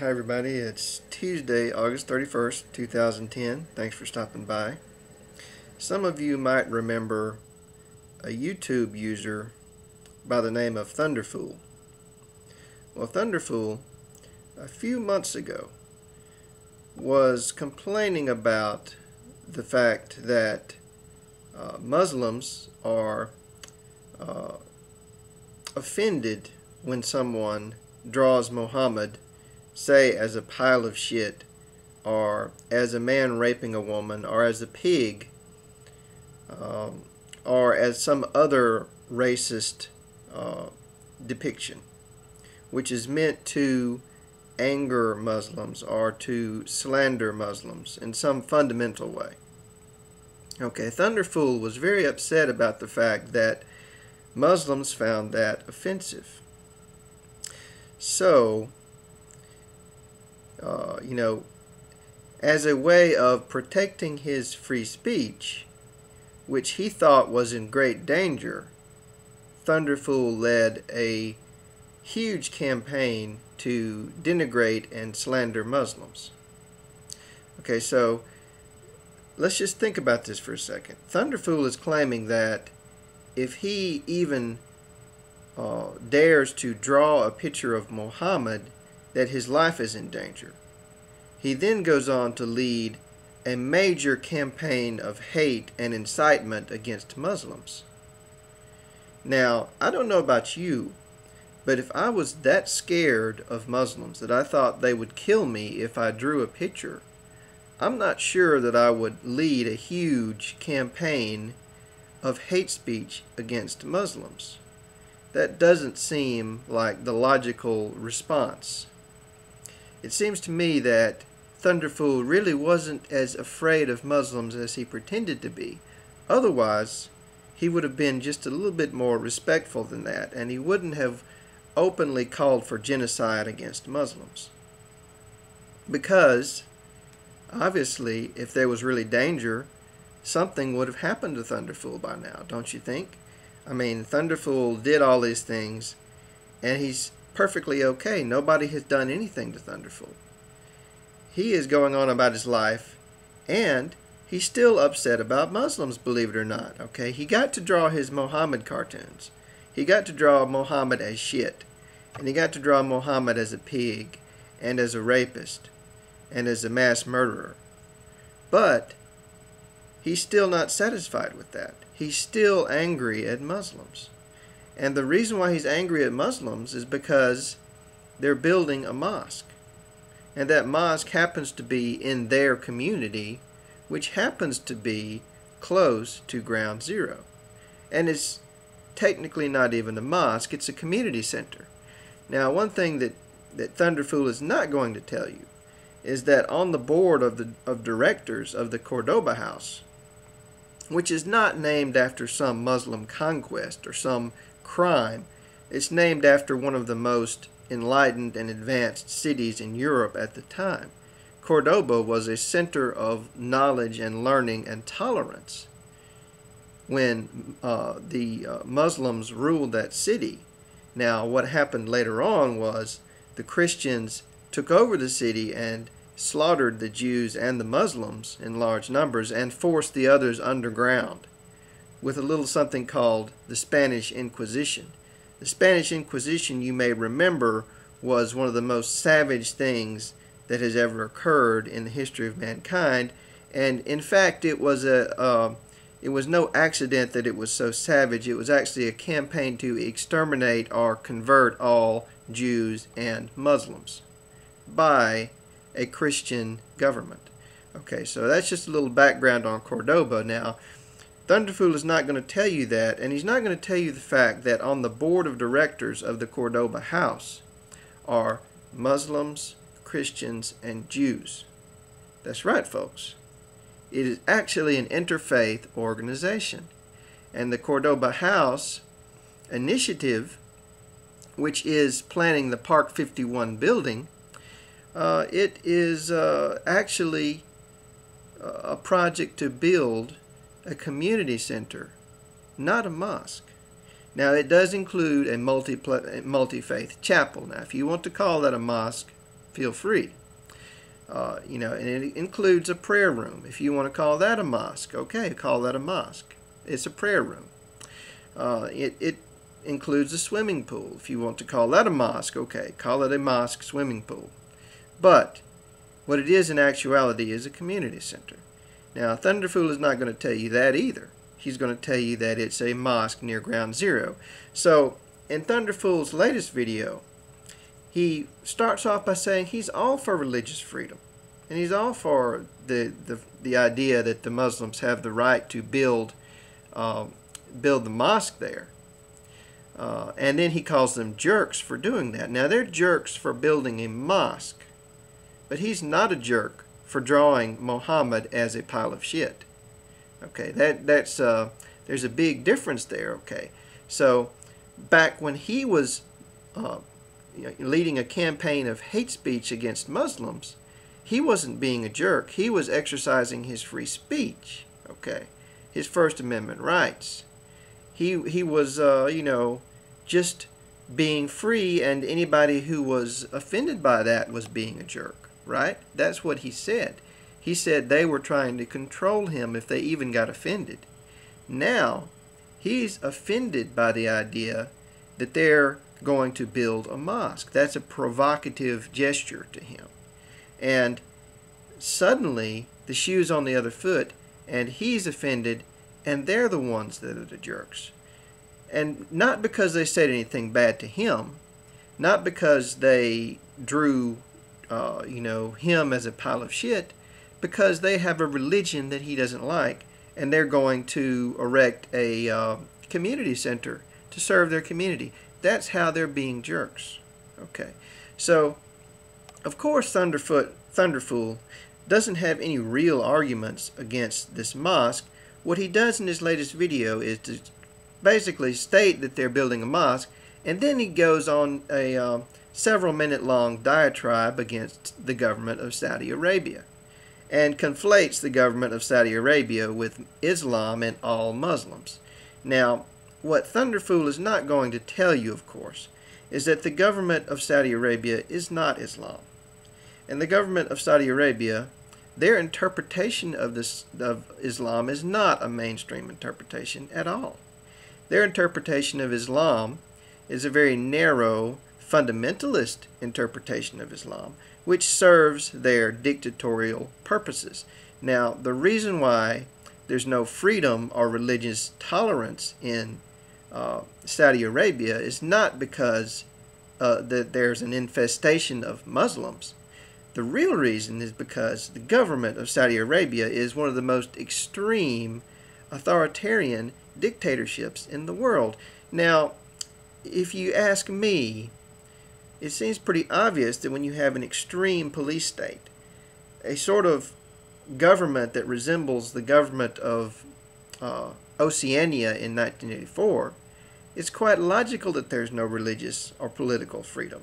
Hi everybody, it's Tuesday, August 31st, 2010. Thanks for stopping by. Some of you might remember a YouTube user by the name of Thunderf00l. Well, Thunderf00l, a few months ago, was complaining about the fact that Muslims are offended when someone draws Muhammad, say, as a pile of shit, or as a man raping a woman, or as a pig, or as some other racist depiction, which is meant to anger Muslims or to slander Muslims in some fundamental way. Okay, Thunderf00l was very upset about the fact that Muslims found that offensive. So, as a way of protecting his free speech, which he thought was in great danger, Thunderf00l led a huge campaign to denigrate and slander Muslims. Okay, so let's just think about this for a second. Thunderf00l is claiming that if he even dares to draw a picture of Muhammad, that his life is in danger. He then goes on to lead a major campaign of hate and incitement against Muslims. Now, I don't know about you, but if I was that scared of Muslims that I thought they would kill me if I drew a picture, I'm not sure that I would lead a huge campaign of hate speech against Muslims. That doesn't seem like the logical response. It seems to me that Thunderf00l really wasn't as afraid of Muslims as he pretended to be. Otherwise, he would have been just a little bit more respectful than that, and he wouldn't have openly called for genocide against Muslims. Because, obviously, if there was really danger, something would have happened to Thunderf00l by now, don't you think? I mean, Thunderf00l did all these things, and he's perfectly okay. Nobody has done anything to Thunderf00l. He is going on about his life, and he's still upset about Muslims, believe it or not. Okay, he got to draw his Mohammed cartoons. He got to draw Muhammad as shit, and he got to draw Muhammad as a pig, and as a rapist, and as a mass murderer. But he's still not satisfied with that. He's still angry at Muslims. And the reason why he's angry at Muslims is because they're building a mosque. And that mosque happens to be in their community, which happens to be close to Ground Zero. And it's technically not even a mosque, it's a community center. Now, one thing that Thunderf00l is not going to tell you is that on the board of directors of the Cordoba House, which is not named after some Muslim conquest or some crime, it's named after one of the most enlightened and advanced cities in Europe at the time. Cordoba was a center of knowledge and learning and tolerance when the Muslims ruled that city. Now, what happened later on was the Christians took over the city and slaughtered the Jews and the Muslims in large numbers and forced the others underground with a little something called the Spanish Inquisition. The Spanish Inquisition, you may remember, was one of the most savage things that has ever occurred in the history of mankind, and in fact it was no accident that it was so savage. It was actually a campaign to exterminate or convert all Jews and Muslims by a Christian government. Okay, so that's just a little background on Cordoba. Now, Thunderf00l is not going to tell you that, and he's not going to tell you the fact that on the board of directors of the Cordoba House are Muslims, Christians, and Jews. That's right, folks. It is actually an interfaith organization. And the Cordoba House initiative, which is planning the Park 51 building, it is actually a project to build a community center, not a mosque. Now, it does include a multi-faith chapel. Now, if you want to call that a mosque, Feel free. And it includes a prayer room. If you want to call that a mosque, okay, call that a mosque. It's a prayer room. It includes a swimming pool. If you want to call that a mosque, okay, call it a mosque swimming pool. But what it is in actuality is a community center. Now, Thunderf00l is not going to tell you that either. He's going to tell you that it's a mosque near Ground Zero. So, in Thunderf00l's latest video, he starts off by saying he's all for religious freedom. And he's all for the idea that the Muslims have the right to build the mosque there. And then he calls them jerks for doing that. Now, they're jerks for building a mosque. But he's not a jerk for drawing Muhammad as a pile of shit. Okay, there's a big difference there. Okay, so back when he was leading a campaign of hate speech against Muslims, he wasn't being a jerk. He was exercising his free speech. Okay, his First Amendment rights. He was just being free, and anybody who was offended by that was being a jerk. Right? That's what he said. He said they were trying to control him if they even got offended. Now, he's offended by the idea that they're going to build a mosque. That's a provocative gesture to him. And suddenly, the shoe's on the other foot, and he's offended, and they're the ones that are the jerks. And not because they said anything bad to him, not because they drew him as a pile of shit, because they have a religion that he doesn't like, and they're going to erect a community center to serve their community. That's how they're being jerks. Okay, so of course Thunderf00l doesn't have any real arguments against this mosque. What he does in his latest video is to basically state that they're building a mosque, and then he goes on a several-minute-long diatribe against the government of Saudi Arabia and conflates the government of Saudi Arabia with Islam and all Muslims. Now, what Thunderf00l is not going to tell you, of course, is that the government of Saudi Arabia is not Islam. And the government of Saudi Arabia, their interpretation of Islam is not a mainstream interpretation at all. Their interpretation of Islam is a very narrow, fundamentalist interpretation of Islam, which serves their dictatorial purposes. Now, the reason why there's no freedom or religious tolerance in Saudi Arabia is not because that there's an infestation of Muslims. The real reason is because the government of Saudi Arabia is one of the most extreme authoritarian dictatorships in the world. Now, if you ask me, it seems pretty obvious that when you have an extreme police state, a sort of government that resembles the government of Oceania in 1984, it's quite logical that there's no religious or political freedom.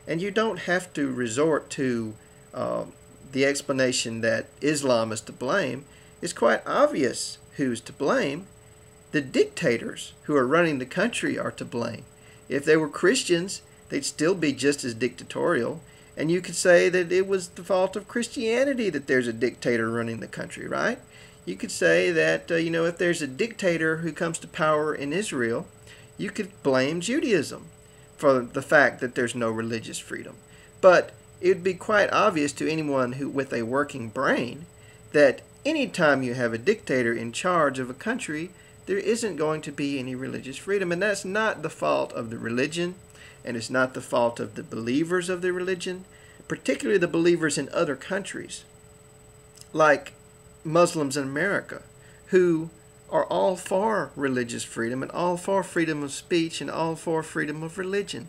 And you don't have to resort to the explanation that Islam is to blame. It's quite obvious who's to blame. The dictators who are running the country are to blame. If they were Christians, they'd still be just as dictatorial. And you could say that it was the fault of Christianity that there's a dictator running the country, right? You could say that, if there's a dictator who comes to power in Israel, you could blame Judaism for the fact that there's no religious freedom. But it would be quite obvious to anyone with a working brain that anytime you have a dictator in charge of a country, there isn't going to be any religious freedom. And that's not the fault of the religion, and it's not the fault of the believers of the religion, particularly the believers in other countries, like Muslims in America, who are all for religious freedom and all for freedom of speech and all for freedom of religion.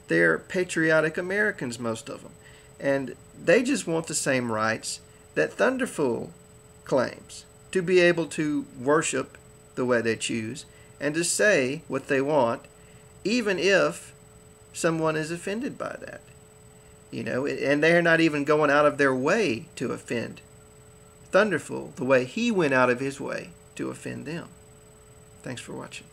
They're patriotic Americans, most of them. And they just want the same rights that Thunderf00l claims, to be able to worship the way they choose and to say what they want, even if someone is offended by that. And they're not even going out of their way to offend Thunderf00l the way he went out of his way to offend them. Thanks for watching.